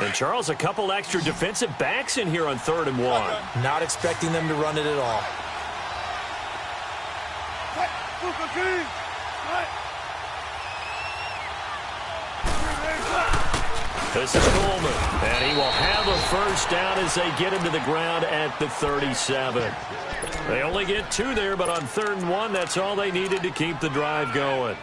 And, Charles, a couple extra defensive backs in here on 3rd and 1. Not expecting them to run it at all. This is Coleman, and he will have a first down as they get him to the ground at the 37. They only get 2 there, but on 3rd and 1, that's all they needed to keep the drive going.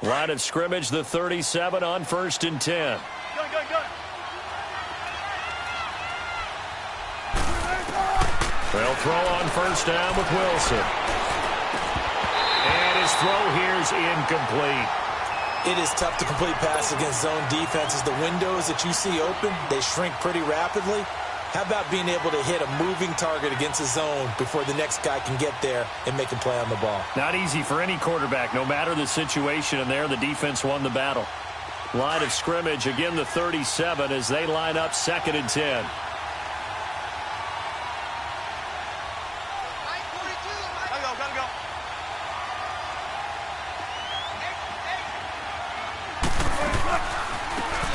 Line of scrimmage, the 37 on 1st and 10. They'll throw on 1st down with Wilson. And his throw here's incomplete. It is tough to complete passes against zone defenses. The windows that you see open, they shrink pretty rapidly. How about being able to hit a moving target against a zone before the next guy can get there and make a play on the ball? Not easy for any quarterback, no matter the situation, and there the defense won the battle. Line of scrimmage, again the 37 as they line up 2nd and 10.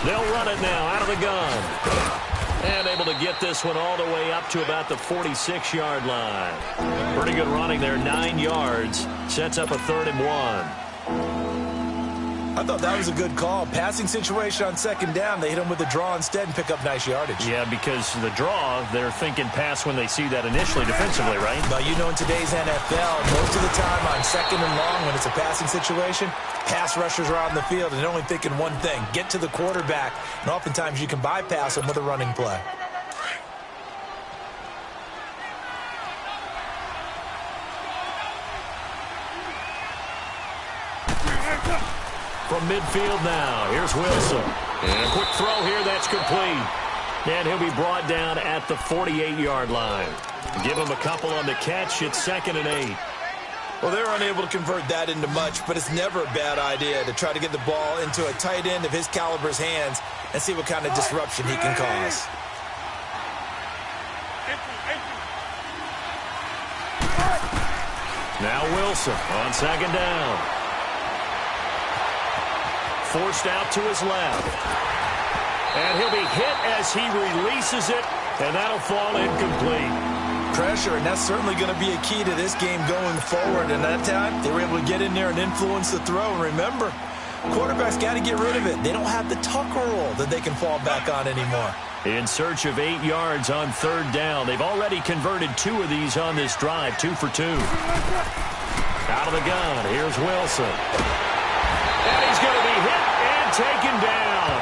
They'll run it now out of the gun. And able to get this one all the way up to about the 46-yard line. Pretty good running there, 9 yards. Sets up a 3rd and 1. I thought that was a good call. Passing situation on 2nd down. They hit him with the draw instead and pick up nice yardage. Yeah, because the draw, they're thinking pass when they see that initially defensively, right? But you know, in today's NFL, most of the time on 2nd and long when it's a passing situation, pass rushers are on the field and they're only thinking one thing, get to the quarterback. And oftentimes you can bypass them with a running play. From midfield now, here's Wilson. And a quick throw here, that's complete. And he'll be brought down at the 48-yard line. Give him a couple on the catch. It's 2nd and 8. Well, they're unable to convert that into much, but it's never a bad idea to try to get the ball into a tight end of his caliber's hands and see what kind of disruption he can cause. Now Wilson on 2nd down. Forced out to his left. And he'll be hit as he releases it, and that'll fall incomplete. Pressure, and that's certainly going to be a key to this game going forward. And that time, they were able to get in there and influence the throw. And remember, quarterbacks got to get rid of it. They don't have the tuck roll that they can fall back on anymore. In search of 8 yards on 3rd down. They've already converted 2 of these on this drive, 2 for 2. Out of the gun, here's Wilson. And he's going to be hit and taken down.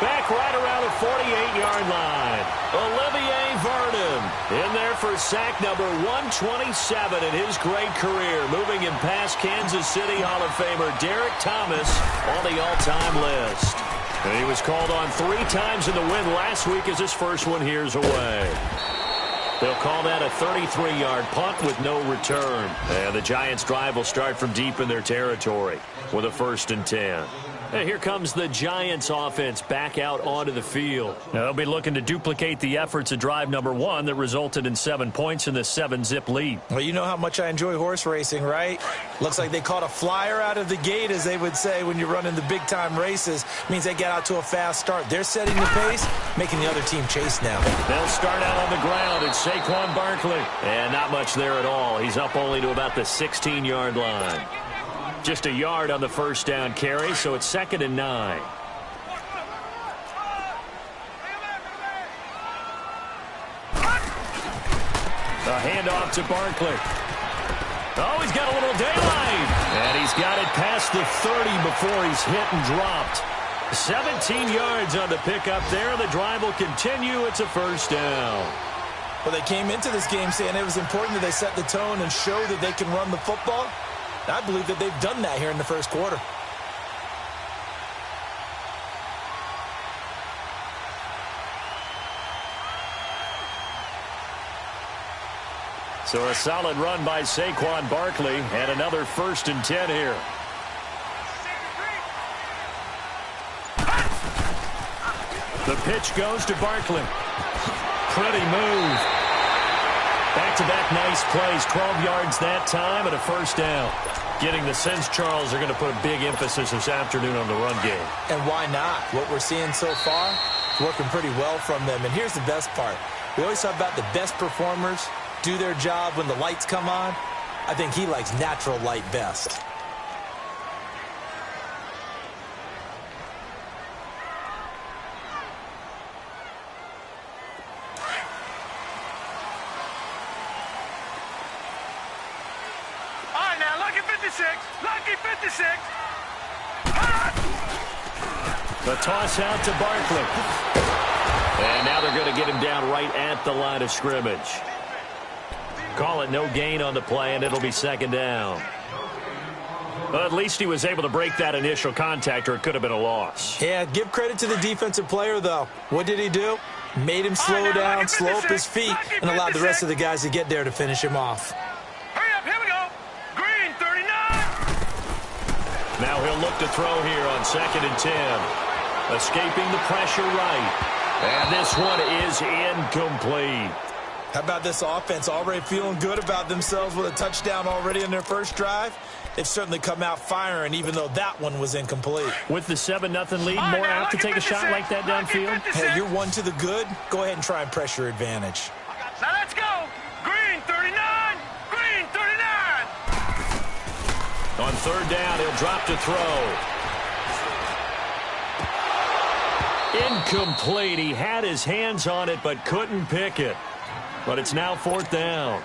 Back right around the 48-yard line. Olivier Vernon in there for sack number 127 in his great career. Moving him past Kansas City Hall of Famer Derek Thomas on the all-time list. And he was called on 3 times in the win last week as his first one here's away. They'll call that a 33-yard punt with no return. And the Giants' drive will start from deep in their territory with a 1st and 10. And here comes the Giants offense back out onto the field. Now they'll be looking to duplicate the efforts of drive number 1 that resulted in 7 points in the 7-zip lead. Well, you know how much I enjoy horse racing, right? Looks like they caught a flyer out of the gate, as they would say when you're running the big-time races. Means they get out to a fast start. They're setting the pace, making the other team chase now. They'll start out on the ground. It's Saquon Barkley. And not much there at all. He's up only to about the 16-yard line. Just a yard on the first down carry, so it's 2nd and 9. A handoff to Barkley. Oh, he's got a little daylight. And he's got it past the 30 before he's hit and dropped. 17 yards on the pickup there. The drive will continue. It's a first down. Well, they came into this game saying it was important that they set the tone and show that they can run the football. I believe that they've done that here in the first quarter. So a solid run by Saquon Barkley and another 1st and 10 here. The pitch goes to Barkley. Pretty move. Back-to-back nice plays. 12 yards that time and a first down. Getting the sense, Charles, are going to put a big emphasis this afternoon on the run game. And why not? What we're seeing so far is working pretty well from them. And here's the best part. We always talk about the best performers do their job when the lights come on. I think he likes natural light best. Lucky 56. The toss out to Barkley. And now they're going to get him down right at the line of scrimmage. Call it no gain on the play, and it'll be second down. Well, at least he was able to break that initial contact, or it could have been a loss. Yeah, give credit to the defensive player, though. What did he do? Made him slow down, slow up his feet, and allowed the rest of the guys to get there to finish him off. Now he'll look to throw here on 2nd and 10. Escaping the pressure right. And this one is incomplete. How about this offense already feeling good about themselves with a touchdown already in their first drive? They've certainly come out firing, even though that one was incomplete. With the 7-0 lead, more apt to take a shot like that downfield? Hey, you're one to the good. Go ahead and try and press your advantage. Now let's go. Green 39. Green 39. On 3rd down, he'll drop to throw. Incomplete. He had his hands on it, but couldn't pick it. But it's now 4th down.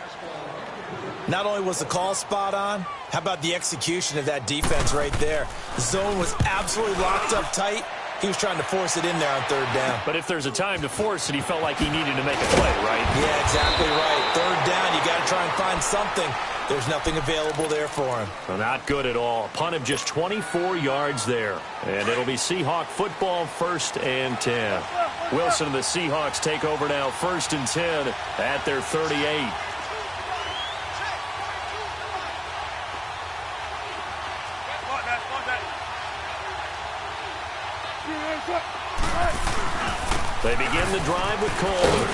Not only was the call spot on, how about the execution of that defense right there? The zone was absolutely locked up tight. He was trying to force it in there on 3rd down. But if there's a time to force it, he felt like he needed to make a play, right? Yeah, exactly right. 3rd down, you got to try and find something. There's nothing available there for him. Well, not good at all. Punt of just 24 yards there. And it'll be Seahawk football, 1st and 10. Wilson and the Seahawks take over now, 1st and 10 at their 38. They begin the drive with Coleman.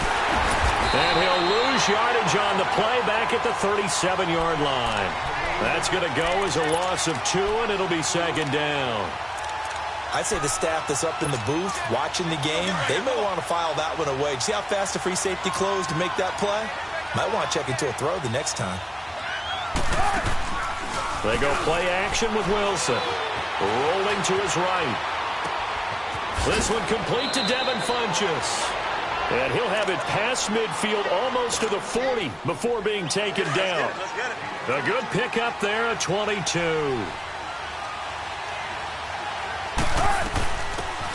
And he'll lose yardage on the play back at the 37-yard line. That's going to go as a loss of 2, and it'll be 2nd down. I'd say the staff that's up in the booth watching the game, they may want to file that one away. See how fast the free safety closed to make that play? Might want to check into a throw the next time. They go play action with Wilson. Rolling to his right. This one complete to Devin Funchess. And he'll have it past midfield almost to the 40 before being taken down. A good pickup there at 22.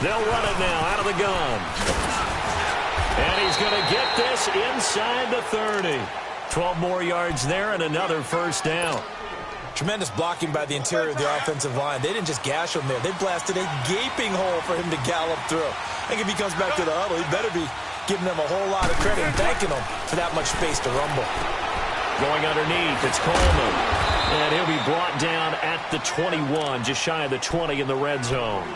They'll run it now out of the gun. And he's going to get this inside the 30. 12 more yards there and another 1st down. Tremendous blocking by the interior of the offensive line. They didn't just gash him there. They blasted a gaping hole for him to gallop through. I think if he comes back to the huddle, he better be giving them a whole lot of credit and thanking them for that much space to rumble. Going underneath, it's Coleman. And he'll be brought down at the 21, just shy of the 20 in the red zone.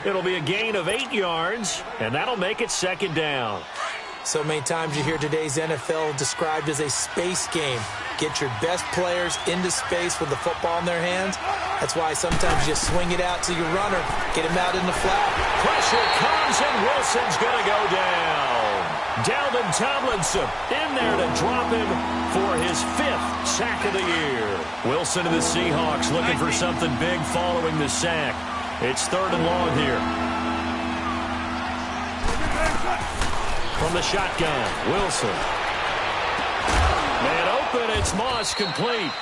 It'll be a gain of 8 yards, and that'll make it 2nd down. So many times you hear today's NFL described as a space game. Get your best players into space with the football in their hands. That's why sometimes you swing it out to your runner, get him out in the flat. Pressure comes, and Wilson's going to go down. Dalvin Tomlinson in there to drop him for his 5th sack of the year. Wilson and the Seahawks looking for something big following the sack. It's 3rd and long here. From the shotgun, Wilson. Man open, it's Moss complete.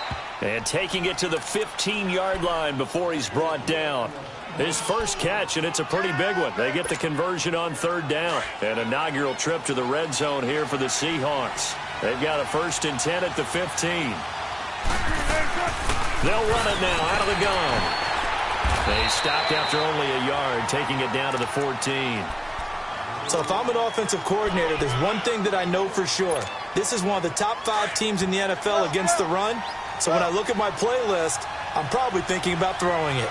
And taking it to the 15-yard line before he's brought down. His first catch, and it's a pretty big one. They get the conversion on 3rd down. An inaugural trip to the red zone here for the Seahawks. They've got a 1st and 10 at the 15. They'll run it now out of the gun. They stopped after only a yard, taking it down to the 14. So if I'm an offensive coordinator, there's one thing that I know for sure. This is one of the top 5 teams in the NFL against the run. So when I look at my playlist, I'm probably thinking about throwing it.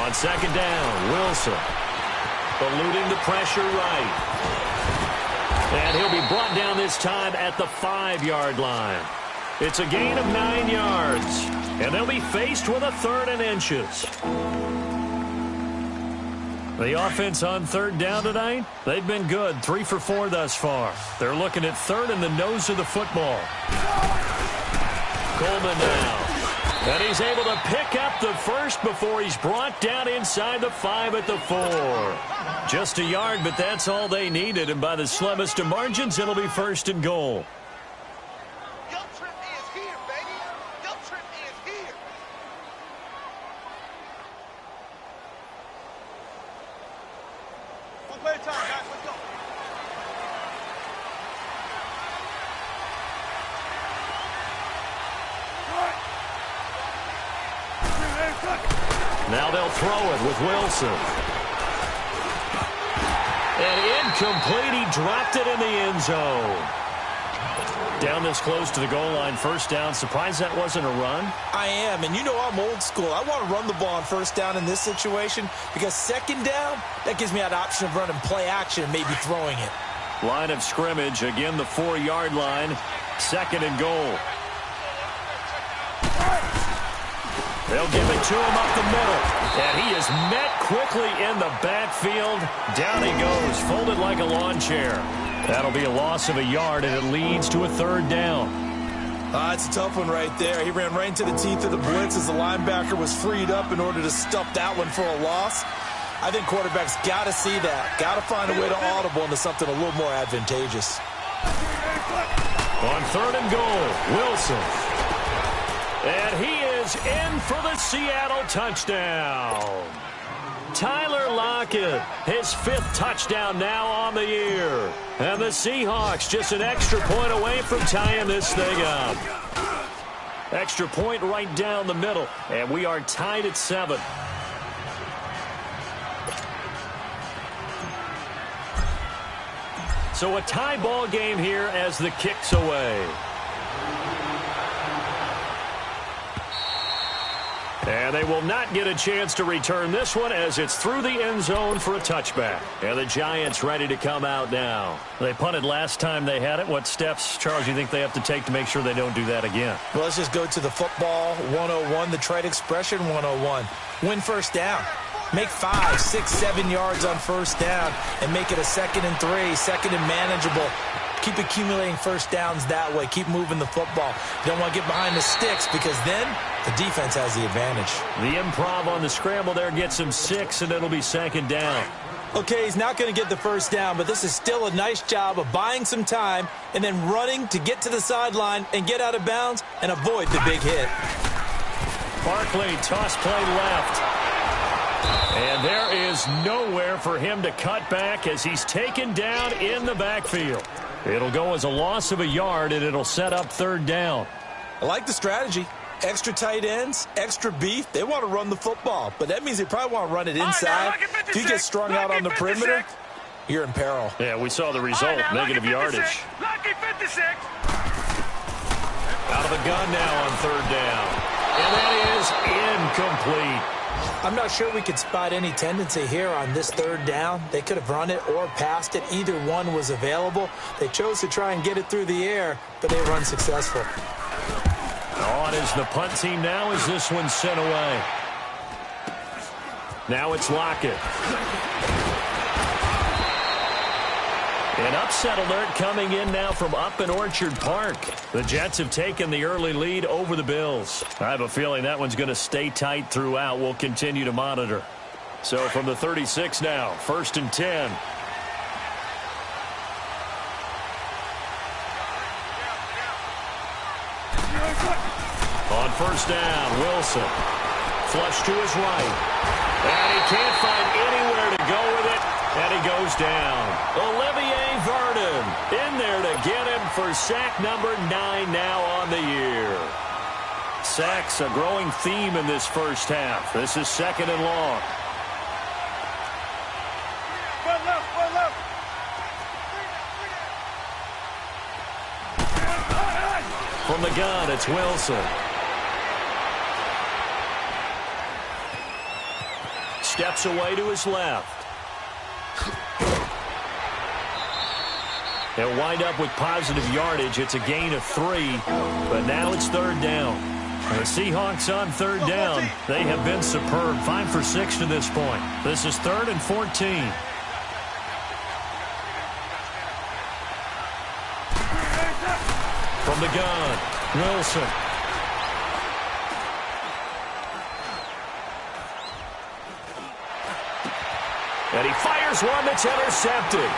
On second down, Wilson. Eluding the pressure right. And he'll be brought down this time at the 5-yard line. It's a gain of 9 yards. And they'll be faced with a 3rd and inches. The offense on 3rd down tonight, they've been good. 3 for 4 thus far. They're looking at 3rd in the nose of the football. Coleman now. And he's able to pick up the first before he's brought down inside the 5 at the 4. Just a yard, but that's all they needed. And by the slimmest of margins, it'll be 1st and goal. Now they'll throw it with Wilson. And incomplete. He dropped it in the end zone. Down this close to the goal line, 1st down. Surprised that wasn't a run? I am, and you know I'm old school. I want to run the ball on 1st down in this situation because 2nd down, that gives me that option of running play action and maybe throwing it. Line of scrimmage, again the 4-yard line. 2nd and goal. They'll give it to him up the middle. And he is met quickly in the backfield. Down he goes, folded like a lawn chair. That'll be a loss of a yard, and it leads to a 3rd down. It's a tough one right there. He ran right into the teeth of the blitz as the linebacker was freed up in order to stuff that one for a loss. I think quarterbacks got to see that. Got to find a way to audible into something a little more advantageous. On 3rd and goal, Wilson. And he is in for the Seattle touchdown. Tyler Lockett, his 5th touchdown now on the year. And the Seahawks just an extra point away from tying this thing up. Extra point right down the middle. And we are tied at 7. So a tie ball game here as the kick's away. And they will not get a chance to return this one as it's through the end zone for a touchback. And the Giants ready to come out now. They punted last time they had it. What steps, Charles, do you think they have to take to make sure they don't do that again? Well, let's just go to the football 101, the trade expression 101. Win 1st down. Make 5, 6, 7 yards on 1st down and make it a 2nd and 3, 2nd and manageable. Keep accumulating 1st downs that way. Keep moving the football. You don't want to get behind the sticks because then the defense has the advantage. The improv on the scramble there gets him 6, and it'll be 2nd down. Okay, he's not going to get the 1st down, but this is still a nice job of buying some time and then running to get to the sideline and get out of bounds and avoid the big hit. Barkley, toss play left. And there is nowhere for him to cut back as he's taken down in the backfield. It'll go as a loss of a yard, and it'll set up 3rd down. I like the strategy. Extra tight ends, extra beef. They want to run the football, but that means they probably want to run it inside. If you get strung out on the perimeter, you're in peril. Yeah, we saw the result, negative yardage. Out of the gun now on 3rd down. And that is incomplete. I'm not sure we could spot any tendency here on this 3rd down. They could have run it or passed it. Either one was available. They chose to try and get it through the air, but they were unsuccessful. On is the punt team now as this one's sent away. Now it's Lockett. An upset alert coming in now from up in Orchard Park. The Jets have taken the early lead over the Bills. I have a feeling that one's going to stay tight throughout. We'll continue to monitor. So from the 36 now, 1st and 10. On 1st down, Wilson. Flush to his right. And he can't find anywhere to go with it. And he goes down. Olivier Vernon in there to get him for sack number 9 now on the year. Sacks a growing theme in this 1st half. This is 2nd and long. From the gun, it's Wilson. steps away to his left. They'll wind up with positive yardage. It's a gain of 3, but now it's third down. The Seahawks on third down. They have been superb. 5 for 6 to this point. This is 3rd and 14. From the gun, Wilson. And he fires one that's intercepted.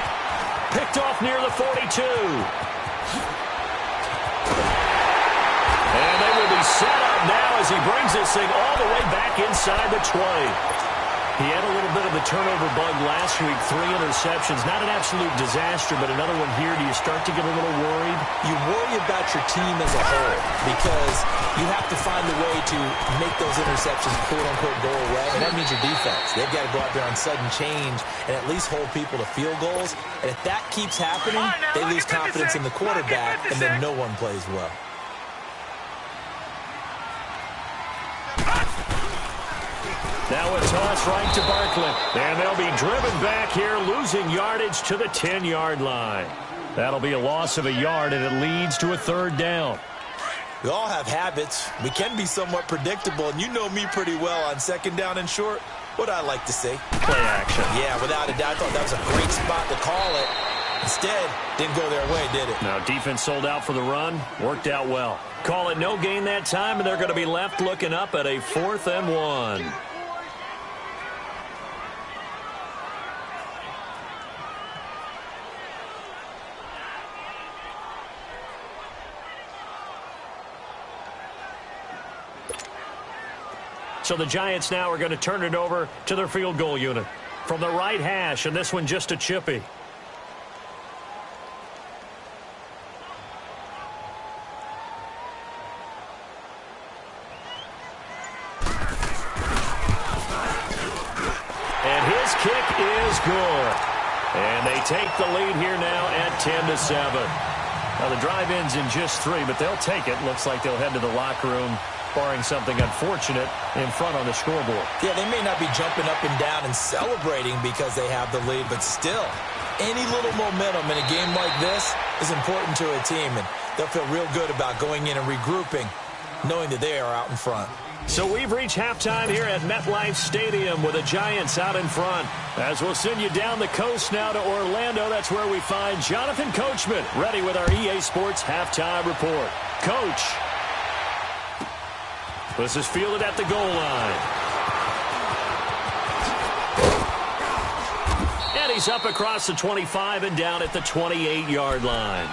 Picked off near the 42. And they will be set up now as he brings this thing all the way back inside the 20. He had a little bit of the turnover bug last week, 3 interceptions. Not an absolute disaster, but another one here. Do you start to get a little worried? You worry about your team as a whole because you have to find a way to make those interceptions, quote-unquote, go away, and that means your defense. They've got to go out there on sudden change and at least hold people to field goals. And if that keeps happening, they lose confidence in the quarterback, and then no one plays well. Now a toss right to Barkley. And they'll be driven back here, losing yardage to the 10-yard line. That'll be a loss of a yard, and it leads to a third down. We all have habits. We can be somewhat predictable, and you know me pretty well on second down and short. What I like to say? Play action. Yeah, without a doubt. I thought that was a great spot to call it. Instead, didn't go their way, did it? Now, defense sold out for the run. Worked out well. Call it no gain that time, and they're going to be left looking up at a 4th and 1. So the Giants now are going to turn it over to their field goal unit. From the right hash, and this one just a chippy. And his kick is good. And they take the lead here now at 10-7. Now the drive ends in just 3, but they'll take it. Looks like they'll head to the locker room, barring something unfortunate, in front on the scoreboard. Yeah, they may not be jumping up and down and celebrating because they have the lead, but still, any little momentum in a game like this is important to a team, and they'll feel real good about going in and regrouping, knowing that they are out in front. So we've reached halftime here at MetLife Stadium with the Giants out in front. As we'll send you down the coast now to Orlando, that's where we find Jonathan Coachman, ready with our EA Sports halftime report. Coach. This is fielded at the goal line. And he's up across the 25 and down at the 28-yard line.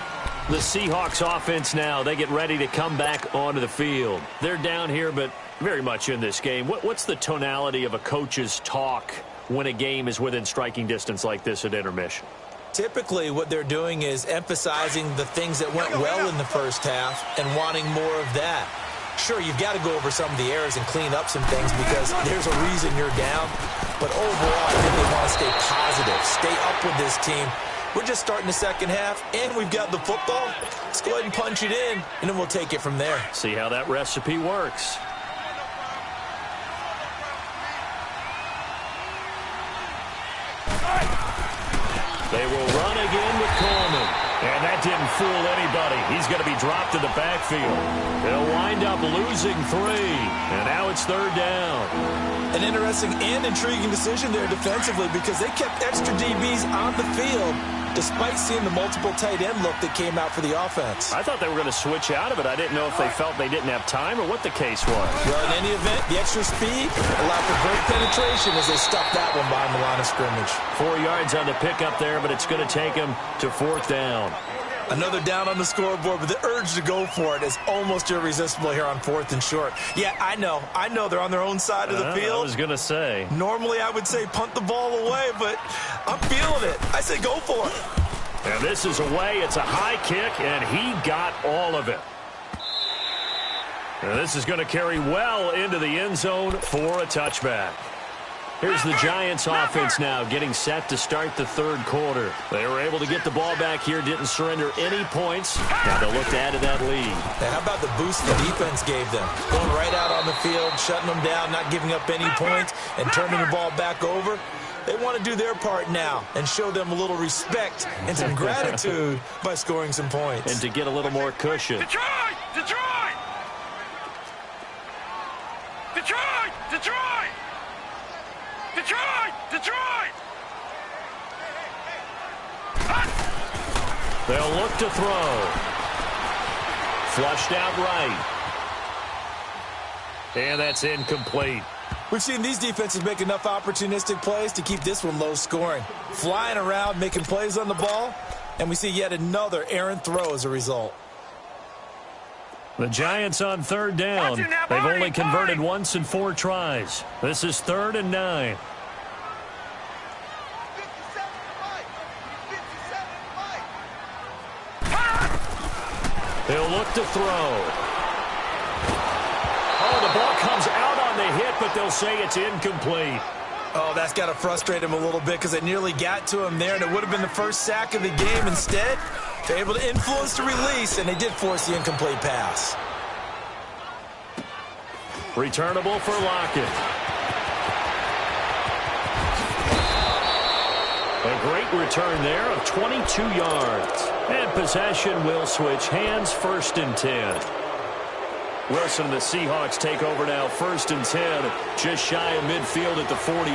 The Seahawks offense now, they get ready to come back onto the field. They're down here, but very much in this game. What's the tonality of a coach's talk when a game is within striking distance like this at intermission? Typically, what they're doing is emphasizing the things that went well in the first half and wanting more of that. Sure, you've got to go over some of the errors and clean up some things because there's a reason you're down. But overall, I think they want to stay positive, stay up with this team. We're just starting the second half, and we've got the football. Let's go ahead and punch it in, and then we'll take it from there. See how that recipe works. They will run again with Coleman. And that didn't fool anybody. He's going to be dropped to the backfield. They'll wind up losing 3. And now it's third down. An interesting and intriguing decision there defensively because they kept extra DBs on the field despite seeing the multiple tight end look that came out for the offense. I thought they were going to switch out of it. I didn't know if they felt they didn't have time or what the case was. Well, in any event, the extra speed allowed for great penetration as they stuffed that one behind the line of scrimmage. 4 yards on the pickup there, but it's going to take them to 4th down. Another down on the scoreboard, but the urge to go for it is almost irresistible here on 4th and short. Yeah, I know they're on their own side of the field. I was going to say. Normally I would say punt the ball away, but I'm feeling it. I say go for it. And this is away. It's a high kick, and he got all of it. And this is going to carry well into the end zone for a touchback. Here's the Giants offense now getting set to start the third quarter. They were able to get the ball back here, didn't surrender any points. Now they'll look to add to that lead. Now, how about the boost the defense gave them? Going right out on the field, shutting them down, not giving up any points, and turning the ball back over. They want to do their part now and show them a little respect and some gratitude by scoring some points. And to get a little more cushion. Detroit! Detroit! Detroit! Detroit! Detroit! Detroit! They'll look to throw. Flushed out right. And that's incomplete. We've seen these defenses make enough opportunistic plays to keep this one low scoring. Flying around, making plays on the ball, and we see yet another errant throw as a result. The Giants on third down. They've only converted once in 4 tries. This is 3rd and 9. He'll look to throw. Oh, the ball comes out on the hit, but they'll say it's incomplete. Oh, that's got to frustrate him a little bit because they nearly got to him there, and it would have been the first sack of the game. Instead, they're able to influence the release, and they did force the incomplete pass. Returnable for Lockett. A great return there of 22 yards. And possession will switch hands, 1st and 10. Wilson and the Seahawks take over now, 1st and 10, just shy of midfield at the 48.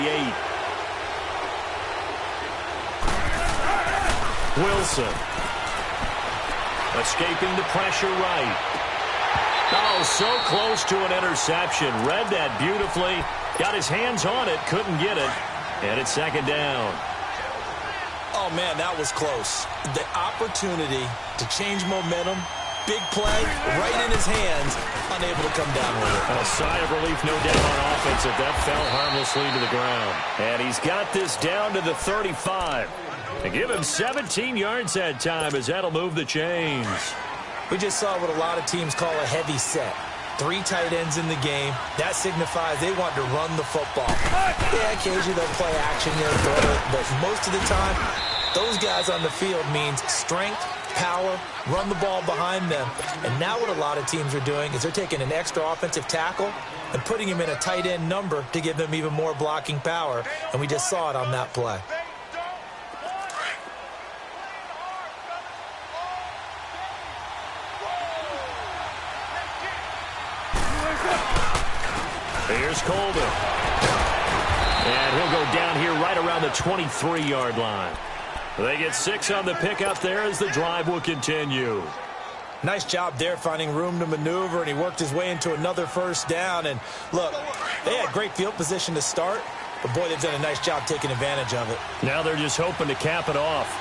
Wilson. Escaping the pressure right. Oh, so close to an interception. Read that beautifully. Got his hands on it, couldn't get it. And it's 2nd down. Oh, man, that was close. The opportunity to change momentum, big play, right in his hands, unable to come down with it. A sigh of relief, no doubt, on offense if that fell harmlessly to the ground. And he's got this down to the 35. They give him 17 yards that time as that'll move the chains. We just saw what a lot of teams call a heavy set. 3 tight ends in the game. That signifies they want to run the football. Yeah, occasionally they'll play action here, throw it, but most of the time, those guys on the field means strength, power, run the ball behind them. And now what a lot of teams are doing is they're taking an extra offensive tackle and putting him in a tight end number to give them even more blocking power. And we just saw it on that play. Here's Coleman. And he'll go down here right around the 23-yard line. They get 6 on the pickup there as the drive will continue. Nice job there finding room to maneuver, and he worked his way into another 1st down. And look, they had great field position to start, but boy, they've done a nice job taking advantage of it. Now they're just hoping to cap it off.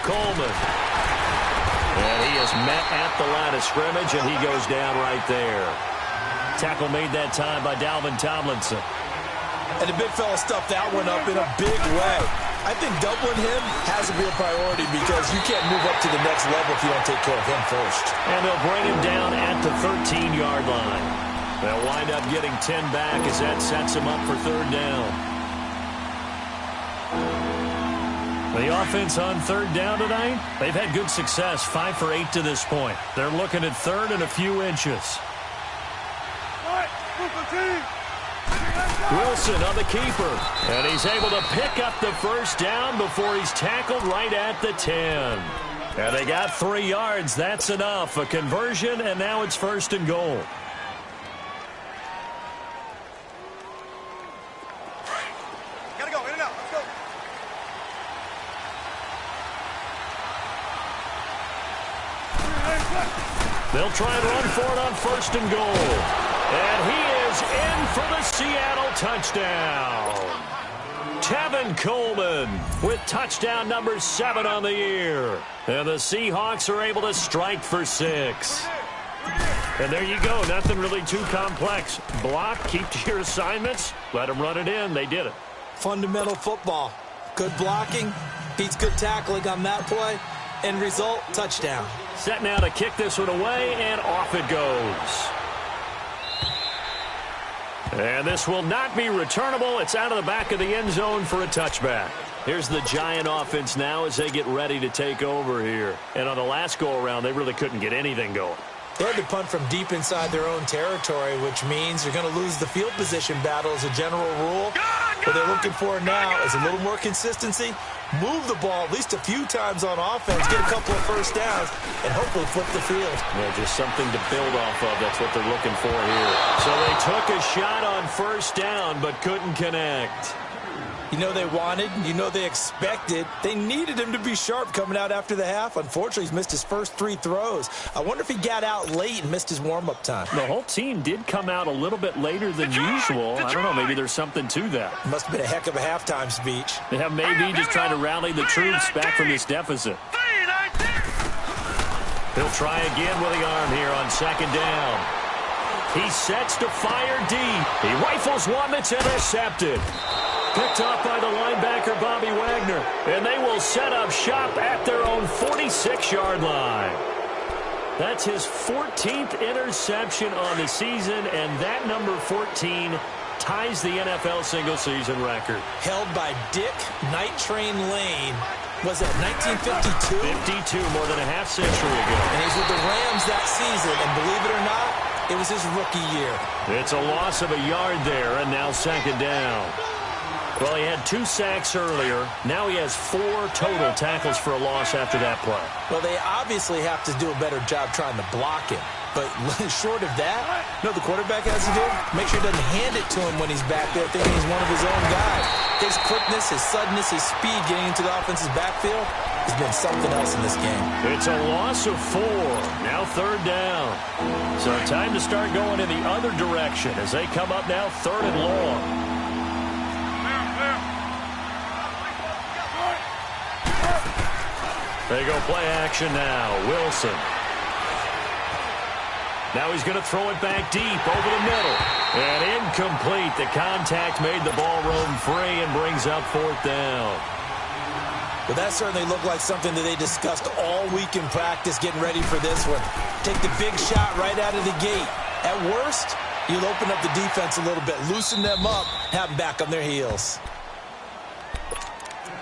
Coleman. And he is met at the line of scrimmage, and he goes down right there. Tackle made that time by Dalvin Tomlinson. And the big fella stuffed that one up in a big way. I think doubling him has to be a priority because you can't move up to the next level if you don't take care of him first. And they'll bring him down at the 13-yard line. They'll wind up getting 10 back as that sets him up for 3rd down. The offense on 3rd down tonight, they've had good success, 5 for 8 to this point. They're looking at 3rd and a few inches. Wilson on the keeper, and he's able to pick up the 1st down before he's tackled right at the 10. And they got 3 yards. That's enough. A conversion, and now it's 1st and goal. Gotta go, in and out, let's go. They'll try and run for it on 1st and goal. And he is in for the Seattle touchdown. Tevin Coleman with touchdown number 7 on the year. And the Seahawks are able to strike for 6. And there you go. Nothing really too complex. Block, keep to your assignments, let them run it in. They did it. Fundamental football. Good blocking, beats good tackling on that play. End result, touchdown. Set now to kick this one away, and off it goes. And this will not be returnable. It's out of the back of the end zone for a touchback. Here's the Giant offense now as they get ready to take over here. And on the last go-around, they really couldn't get anything going. They had to punt from deep inside their own territory, which means you're going to lose the field position battle as a general rule. What they're looking for now is a little more consistency, move the ball at least a few times on offense, get a couple of first downs, and hopefully flip the field. Yeah, just something to build off of. That's what they're looking for here. So they took a shot on first down but couldn't connect. You know they wanted, you know they expected. They needed him to be sharp coming out after the half. Unfortunately, he's missed his first 3 throws. I wonder if he got out late and missed his warm-up time. The whole team did come out a little bit later than usual. I don't know, maybe there's something to that. Must have been a heck of a halftime speech. Yeah, maybe just trying to rally the troops back from this deficit. He'll try again with the arm here on second down. He sets to fire deep. He rifles one that's intercepted. Picked off by the linebacker, Bobby Wagner. And they will set up shop at their own 46-yard line. That's his 14th interception on the season, and that number 14 ties the NFL single-season record. Held by Dick Night Train Lane. Was that 1952? 52, more than a half-century ago. And he's with the Rams that season, and believe it or not, it was his rookie year. It's a loss of a yard there, and now second down. Well, he had 2 sacks earlier. Now he has 4 total tackles for a loss after that play. Well, they obviously have to do a better job trying to block him. But short of that, you know what the quarterback has to do? Make sure he doesn't hand it to him when he's back there thinking he's one of his own guys. His quickness, his suddenness, his speed getting into the offense's backfield has been something else in this game. It's a loss of 4. Now third down. So time to start going in the other direction as they come up now third and long. They go play action now. Wilson. Now he's going to throw it back deep over the middle. And incomplete. The contact made the ball roam free and brings up fourth down. Well, that certainly looked like something that they discussed all week in practice getting ready for this one. Take the big shot right out of the gate. At worst, you'll open up the defense a little bit, loosen them up, have them back on their heels.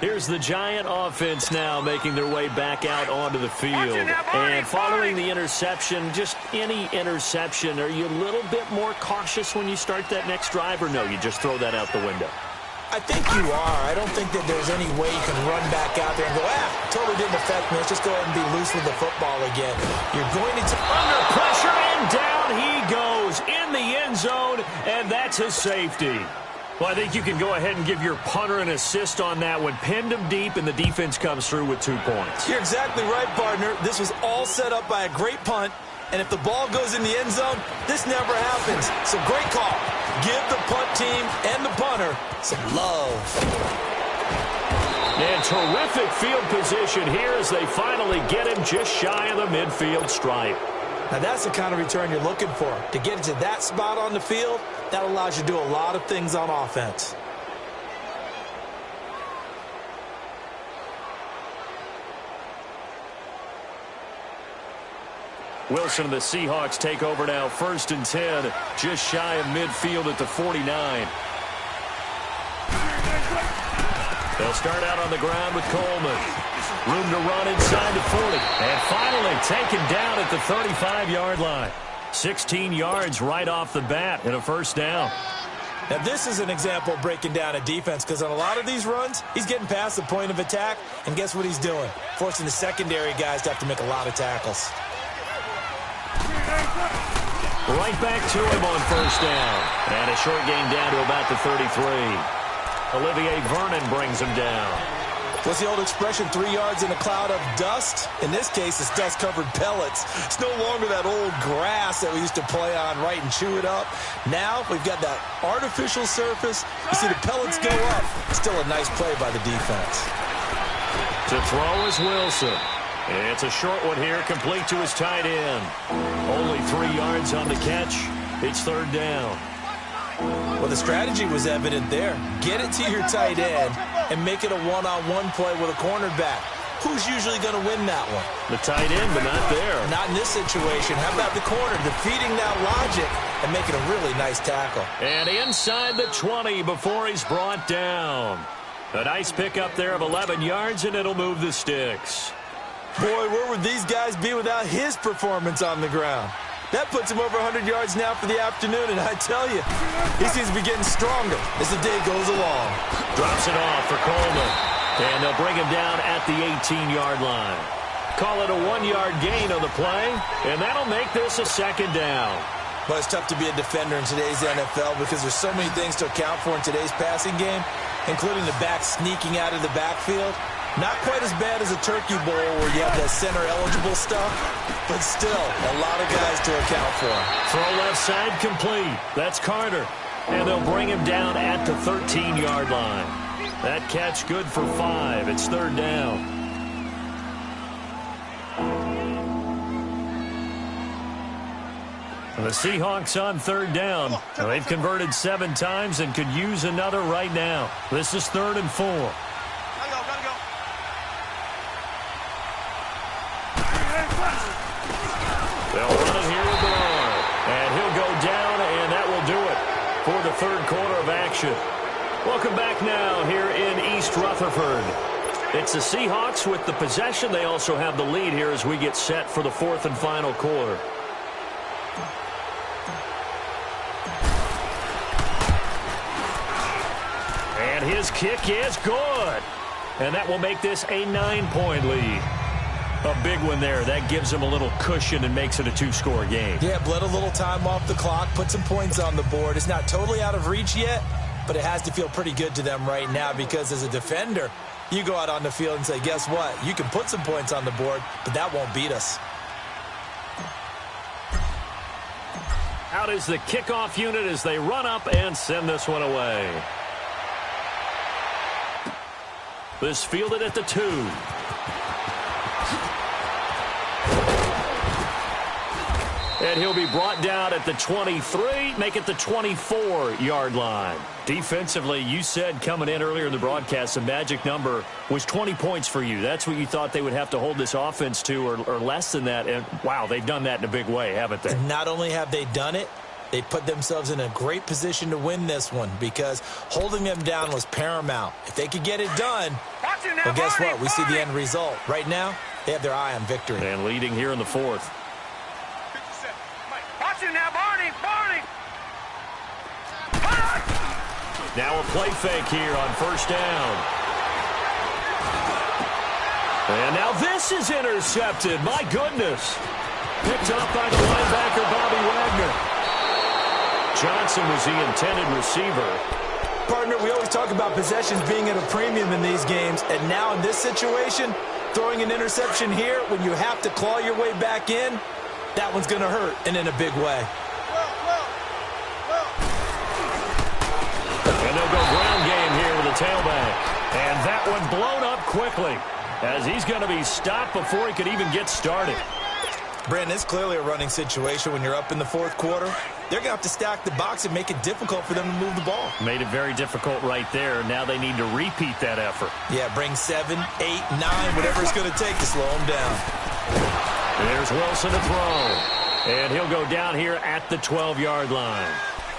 Here's the Giant offense now making their way back out onto the field. And following the interception, just any interception, are you a little bit more cautious when you start that next drive, or no, you just throw that out the window? I think you are. I don't think that there's any way you can run back out there and go, totally didn't affect me. Let's just go ahead and be loose with the football again. You're going to under pressure, and down he goes in the end zone, and that's a safety. Well, I think you can go ahead and give your punter an assist on that one. Pinned him deep, and the defense comes through with 2 points. You're exactly right, partner. This was all set up by a great punt, and if the ball goes in the end zone, this never happens. So great call. Give the punt team and the punter some love. And terrific field position here as they finally get him just shy of the midfield stripe. Now, that's the kind of return you're looking for. To get into that spot on the field, that allows you to do a lot of things on offense. Wilson and the Seahawks take over now, 1st and 10, just shy of midfield at the 49. They'll start out on the ground with Coleman. Room to run inside the 40. And finally taken down at the 35-yard line. 16 yards right off the bat and a first down. Now, this is an example of breaking down a defense, because on a lot of these runs, he's getting past the point of attack, and guess what he's doing? Forcing the secondary guys to have to make a lot of tackles. Right back to him on first down. And a short gain down to about the 33. Olivier Vernon brings him down. What's the old expression, 3 yards in a cloud of dust? In this case, it's dust-covered pellets. It's no longer that old grass that we used to play on, right, and chew it up. Now we've got that artificial surface. You see the pellets go up. Still a nice play by the defense. To throw is Wilson. It's a short one here, complete to his tight end. Only 3 yards on the catch. It's third down. Well, the strategy was evident there. Get it to your tight end and make it a one-on-one play with a cornerback. who's usually going to win that one? The tight end, but not there. Not in this situation. How about the corner defeating that logic and making a really nice tackle? And inside the 20 before he's brought down. A nice pickup there of 11 yards, and it'll move the sticks. Boy, where would these guys be without his performance on the ground? That puts him over 100 yards now for the afternoon, and I tell you, he seems to be getting stronger as the day goes along. Drops it off for Coleman, and they'll bring him down at the 18-yard line. Call it a 1-yard gain on the play, and that'll make this a second down. Well, it's tough to be a defender in today's NFL because there's so many things to account for in today's passing game, including the back sneaking out of the backfield. Not quite as bad as a turkey bowl where you have that center-eligible stuff, but still a lot of guys to account for. Throw left side complete. That's Carter. And they'll bring him down at the 13-yard line. That catch good for 5. It's third down. And the Seahawks on third down. Now, they've converted 7 times and could use another right now. This is 3rd and 4. They'll run it here with Bernard. And he'll go down, and that will do it for the third quarter of action. Welcome back now here in East Rutherford. It's the Seahawks with the possession. They also have the lead here as we get set for the 4th and final quarter. And his kick is good. And that will make this a 9-point lead. A big one there. That gives them a little cushion and makes it a 2-score game. Yeah, bled a little time off the clock, put some points on the board. It's not totally out of reach yet, but it has to feel pretty good to them right now because as a defender, you go out on the field and say, guess what? You can put some points on the board, but that won't beat us. Out is the kickoff unit as they run up and send this one away. This fielded at the 2. And he'll be brought down at the 23, make it the 24-yard line. Defensively, you said coming in earlier in the broadcast, the magic number was 20 points for you. That's what you thought they would have to hold this offense to or less than that. And, wow, they've done that in a big way, haven't they? And not only have they done it, they put themselves in a great position to win this one because holding them down was paramount. If they could get it done, well, guess what? We see the end result. Right now, they have their eye on victory. And leading here in the 4th. Now, Barney! Now a play fake here on first down. And now this is intercepted. My goodness. Picked up by the linebacker, Bobby Wagner. Johnson was the intended receiver. Partner, we always talk about possessions being at a premium in these games, and now in this situation, throwing an interception here when you have to claw your way back in, that one's going to hurt, and in a big way. And they'll go ground game here with a tailback. And that one blown up quickly as he's going to be stopped before he could even get started. Brandon, it's clearly a running situation when you're up in the 4th quarter. They're going to have to stack the box and make it difficult for them to move the ball. Made it very difficult right there. Now they need to repeat that effort. Yeah, bring 7, 8, 9, whatever it's going to take to slow them down. There's Wilson to throw. And he'll go down here at the 12-yard line.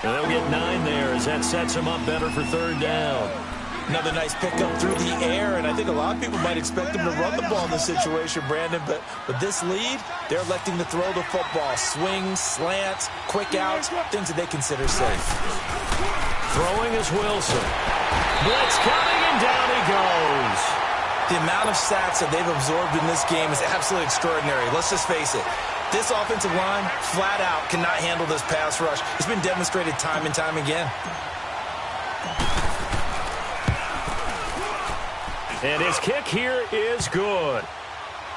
And they'll get 9 there as that sets him up better for third down. Another nice pickup through the air, and I think a lot of people might expect them to run the ball in this situation, Brandon, but with this lead, they're electing to throw the football. Swings, slants, quick outs, things that they consider safe. Throwing is Wilson. Blitz coming, and down he goes. The amount of sacks that they've absorbed in this game is absolutely extraordinary. Let's just face it. This offensive line, flat out, cannot handle this pass rush. It's been demonstrated time and time again. And his kick here is good.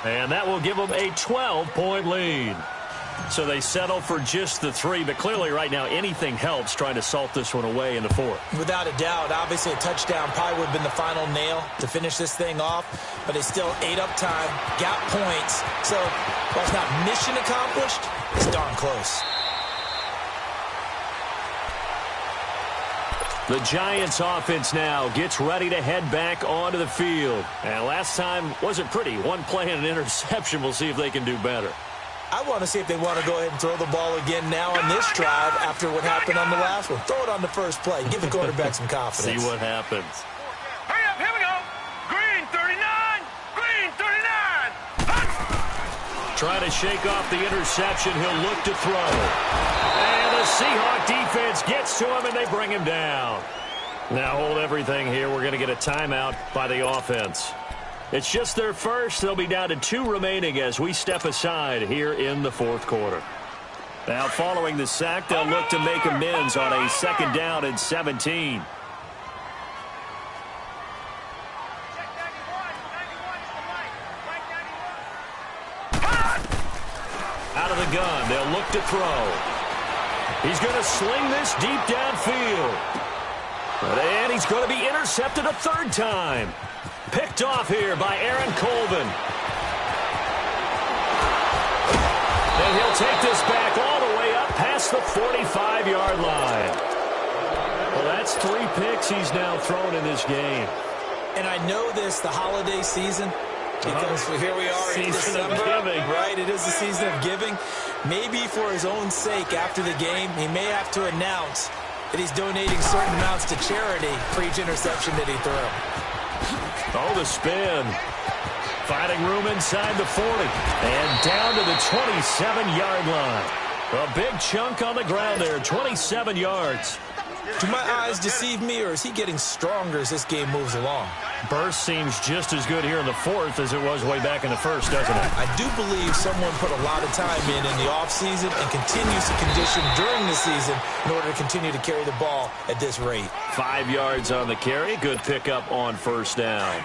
And that will give them a 12-point lead. So they settle for just the 3, but clearly right now anything helps trying to salt this one away in the 4th. Without a doubt, obviously a touchdown probably would have been the final nail to finish this thing off, but they still ate up time, got points. So while it's not mission accomplished, it's darn close. The Giants offense now gets ready to head back onto the field. And last time wasn't pretty. One play and an interception. We'll see if they can do better. I want to see if they want to go ahead and throw the ball again now on this drive after what happened on the last one. Throw it on the first play. Give the quarterback some confidence. See what happens. Hurry up, here we go. Green 39. Green 39. Trying to shake off the interception. He'll look to throw. And the Seahawk defense gets to him, and they bring him down. Now hold everything here. We're going to get a timeout by the offense. It's just their first. They'll be down to 2 remaining as we step aside here in the fourth quarter. Now following the sack, they'll look to make amends on a 2nd down and 17. Out of the gun, they'll look to throw. He's going to sling this deep downfield. And he's going to be intercepted a 3rd time. Picked off here by Aaron Colvin. And he'll take this back all the way up past the 45-yard line. Well, that's 3 picks he's now thrown in this game. And I know this, the holiday season, because here we are in December, right? It is the season of giving. Maybe for his own sake, after the game, he may have to announce that he's donating certain amounts to charity for each interception that he threw. Oh, the spin. Finding room inside the 40. And down to the 27-yard line. A big chunk on the ground there, 27 yards. Do my eyes deceive me, or is he getting stronger as this game moves along? Burst seems just as good here in the 4th as it was way back in the 1st, doesn't it? I do believe someone put a lot of time in the offseason and continues to condition during the season in order to continue to carry the ball at this rate. 5 yards on the carry. Good pickup on 1st down.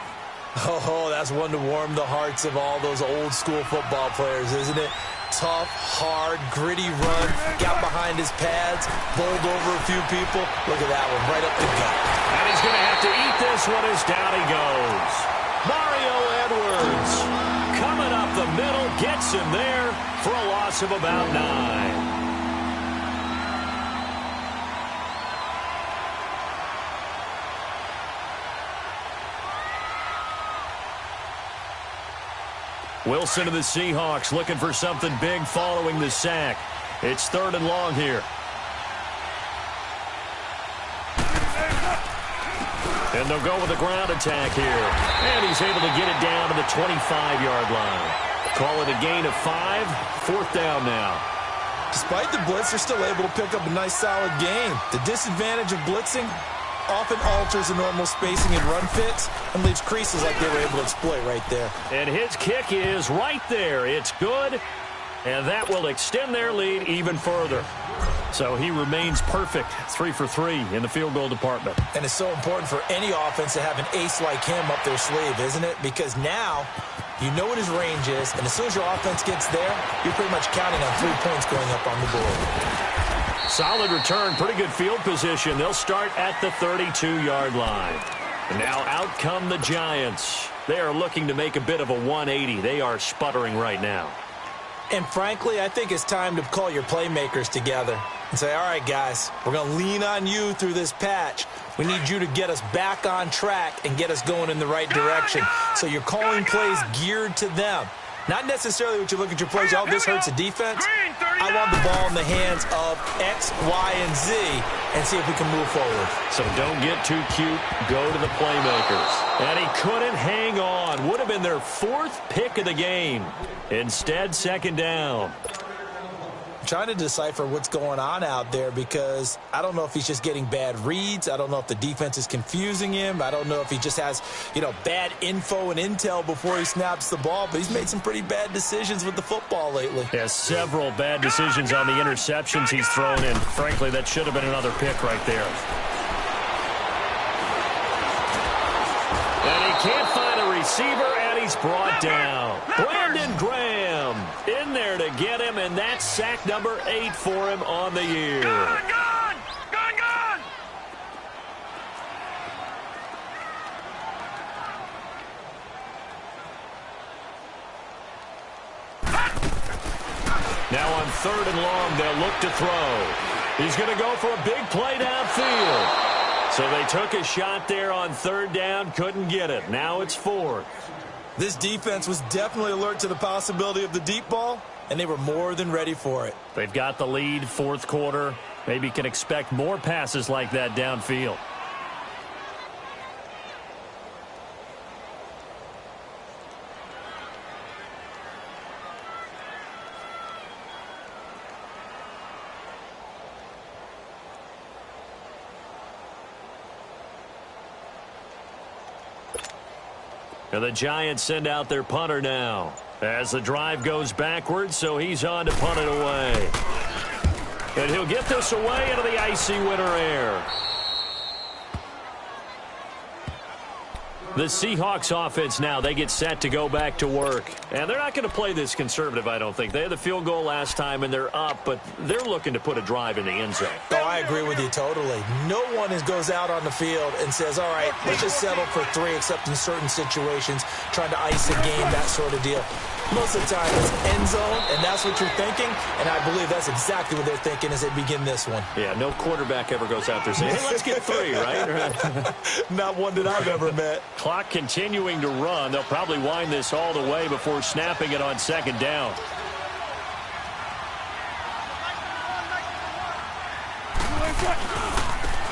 Oh, that's one to warm the hearts of all those old school football players, isn't it? Tough, hard, gritty run, got behind his pads, bowled over a few people. Look at that one, right up the gut. And he's going to have to eat this one as down he goes. Mario Edwards coming up the middle, gets him there for a loss of about 9. Wilson of the Seahawks looking for something big following the sack. It's 3rd and long here. And they'll go with a ground attack here. And he's able to get it down to the 25-yard line. Call it a gain of 5. 4th down now. Despite the blitz, they're still able to pick up a nice, solid gain. The disadvantage of blitzing often alters the normal spacing and run fits and leaves creases like they were able to exploit right there. And his kick is right there. It's good, and that will extend their lead even further. So he remains perfect, 3 for 3 in the field goal department. And it's so important for any offense to have an ace like him up their sleeve, isn't it? Because now you know what his range is, and as soon as your offense gets there, you're pretty much counting on 3 points going up on the board. Solid return, pretty good field position. They'll start at the 32-yard line. And now out come the Giants. They are looking to make a bit of a 180. They are sputtering right now. And frankly, I think it's time to call your playmakers together and say, all right, guys, we're going to lean on you through this patch. We need you to get us back on track and get us going in the right direction. So you're calling plays geared to them. Not necessarily what you look at your plays, oh, this hurts the defense. I want the ball in the hands of X, Y, and Z and see if we can move forward. So don't get too cute. Go to the playmakers. And he couldn't hang on. Would have been their 4th pick of the game. Instead, 2nd down. I'm trying to decipher what's going on out there because I don't know if he's just getting bad reads. I don't know if the defense is confusing him. I don't know if he just has, bad info and intel before he snaps the ball. But he's made some pretty bad decisions with the football lately. Yeah, several bad decisions on the interceptions he's thrown in. Frankly, that should have been another pick right there. And he can't find a receiver, and he's brought down. Brandon Graham in there to get him, and that's sack number 8 for him on the year. Gone! Now on 3rd and long, they'll look to throw. He's going to go for a big play downfield. So they took a shot there on third down, couldn't get it. Now it's fourth. This defense was definitely alert to the possibility of the deep ball, and they were more than ready for it. They've got the lead, fourth quarter. Maybe can expect more passes like that downfield. And the Giants send out their punter now as the drive goes backwards, so he's on to punt it away. And he'll get this away into the icy winter air. The Seahawks offense now, they get set to go back to work. And they're not going to play this conservative, I don't think. They had the field goal last time, and they're up, but they're looking to put a drive in the end zone. Oh, I agree with you totally. No one goes out on the field and says, all right, let's just settle for 3, except in certain situations, trying to ice a game, that sort of deal. Most of the time, it's end zone, and that's what you're thinking, and I believe that's exactly what they're thinking as they begin this one. Yeah, no quarterback ever goes out there saying, hey, let's get 3, right? Not one that I've ever met. Clock continuing to run. They'll probably wind this all the way before snapping it on second down.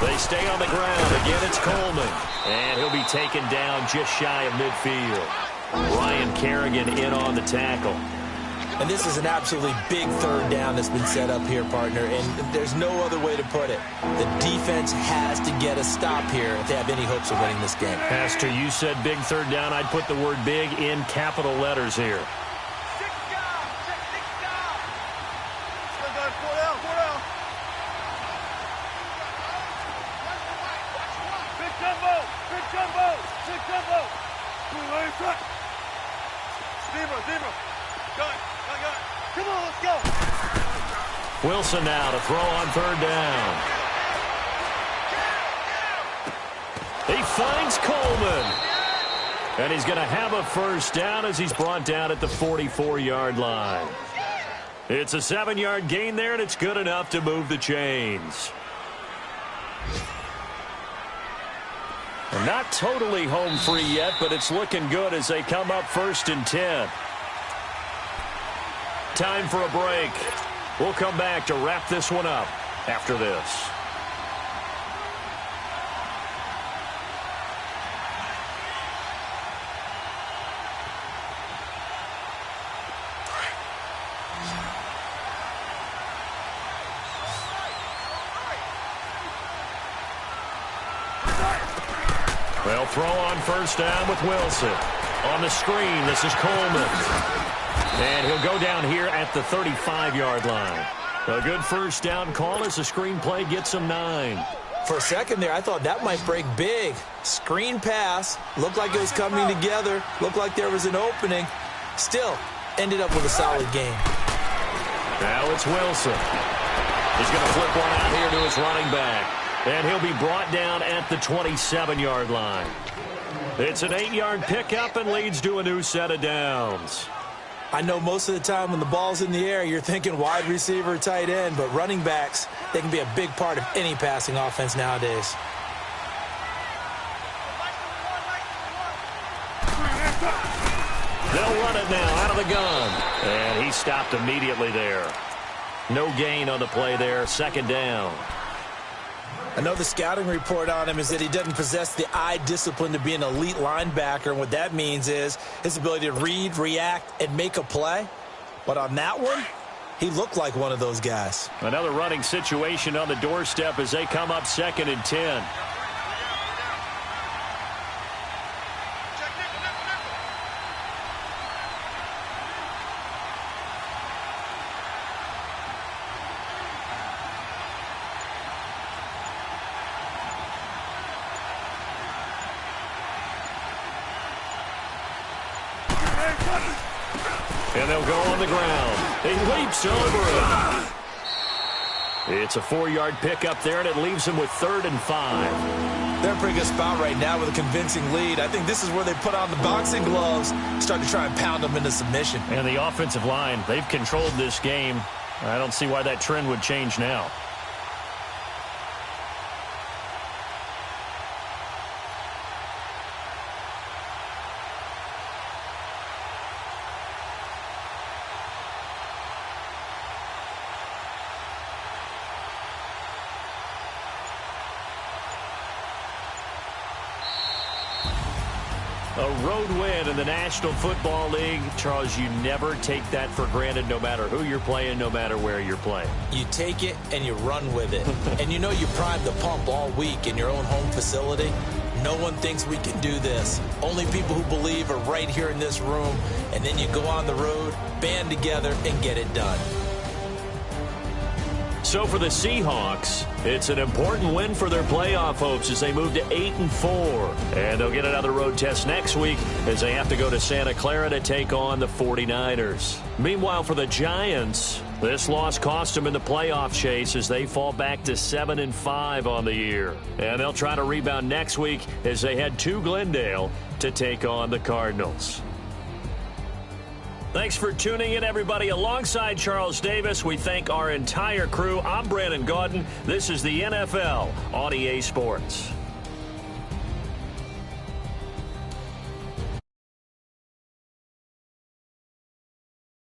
They stay on the ground. Again, it's Coleman. And he'll be taken down just shy of midfield. Ryan Kerrigan in on the tackle. And this is an absolutely big third down that's been set up here, partner, and there's no other way to put it. The defense has to get a stop here if they have any hopes of winning this game. Pastor, you said big third down. I'd put the word big in capital letters here. Come on, let's go. Wilson now to throw on third down. He finds Coleman. And he's going to have a first down as he's brought down at the 44-yard line. It's a 7-yard gain there, and it's good enough to move the chains. They're not totally home free yet, but it's looking good as they come up 1st and 10. Time for a break. We'll come back to wrap this one up after this. They'll throw on first down with Wilson. On the screen, this is Coleman. And he'll go down here at the 35-yard line. A good first down call as the screen play gets him 9. For a second there, I thought that might break big. Screen pass. Looked like it was coming together. Looked like there was an opening. Still, ended up with a solid game. Now it's Wilson. He's going to flip one out here to his running back. And he'll be brought down at the 27-yard line. It's an 8-yard pickup and leads to a new set of downs. I know most of the time when the ball's in the air, you're thinking wide receiver, tight end, but running backs, they can be a big part of any passing offense nowadays. They'll run it now out of the gun. And he stopped immediately there. No gain on the play there, 2nd down. I know the scouting report on him is that he doesn't possess the eye discipline to be an elite linebacker, and what that means is his ability to read, react, and make a play. But on that one, he looked like one of those guys. Another running situation on the doorstep as they come up 2nd and 10. And they'll go on the ground. He leaps over it. It's a 4-yard pickup there, and it leaves him with 3rd and 5. They're in a pretty good spot right now with a convincing lead. I think this is where they put on the boxing gloves, start to try and pound them into submission. And the offensive line, they've controlled this game. I don't see why that trend would change now. A road win in the National Football League. Charles, you never take that for granted no matter who you're playing, no matter where you're playing. You take it and you run with it. And you know you primed the pump all week in your own home facility. No one thinks we can do this. Only people who believe are right here in this room. And then you go on the road, band together, and get it done. So for the Seahawks, it's an important win for their playoff hopes as they move to 8-4. And they'll get another road test next week as they have to go to Santa Clara to take on the 49ers. Meanwhile, for the Giants, this loss cost them in the playoff chase as they fall back to 7-5 on the year. And they'll try to rebound next week as they head to Glendale to take on the Cardinals. Thanks for tuning in, everybody. Alongside Charles Davis, we thank our entire crew. I'm Brandon Gaudin. This is the NFL on EA Sports.